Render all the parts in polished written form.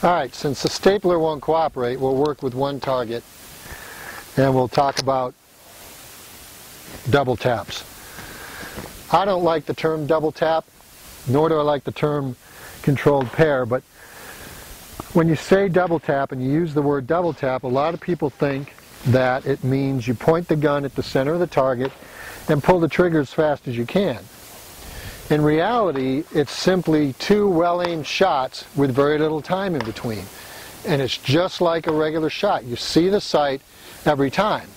Alright, since the stapler won't cooperate, we'll work with one target and we'll talk about double taps. I don't like the term double tap, nor do I like the term controlled pair, but when you say double tap and you use the word double tap, a lot of people think that it means you point the gun at the center of the target and pull the trigger as fast as you can. In reality, it's simply two well-aimed shots with very little time in between. And it's just like a regular shot. You see the sight every time.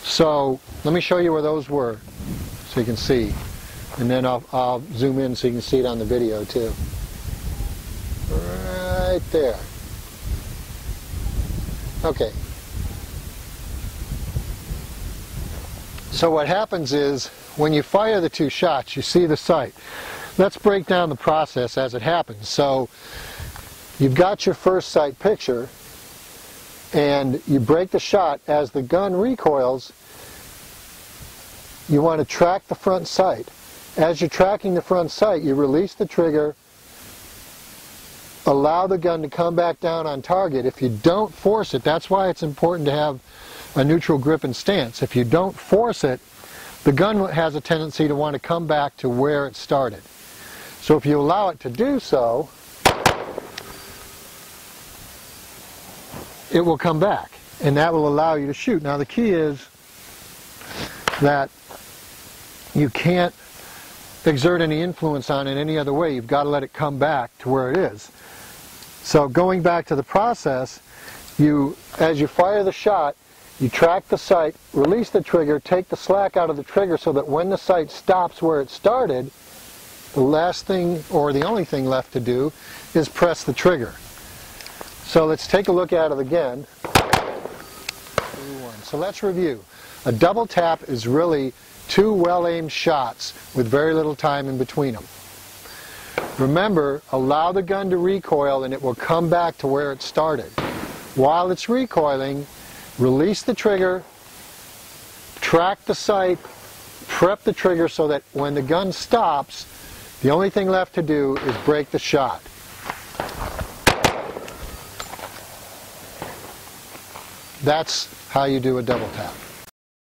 So let me show you where those were so you can see. And then I'll zoom in so you can see it on the video too. Right there. Okay. So what happens is, when you fire the two shots, you see the sight. Let's break down the process as it happens. So, you've got your first sight picture, and you break the shot. As the gun recoils, you want to track the front sight. As you're tracking the front sight, you release the trigger, allow the gun to come back down on target. If you don't force it, that's why it's important to have a neutral grip and stance. If you don't force it, the gun has a tendency to want to come back to where it started. So if you allow it to do so, it will come back, and that will allow you to shoot. Now the key is that you can't exert any influence on it any other way. You've got to let it come back to where it is. So going back to the process, as you fire the shot, you track the sight, release the trigger, take the slack out of the trigger so that when the sight stops where it started, the last thing, or the only thing left to do, is press the trigger. So let's take a look at it again. So let's review. A double tap is really two well-aimed shots with very little time in between them. Remember, allow the gun to recoil and it will come back to where it started. While it's recoiling, release the trigger, track the sight, prep the trigger so that when the gun stops, the only thing left to do is break the shot. That's how you do a double tap.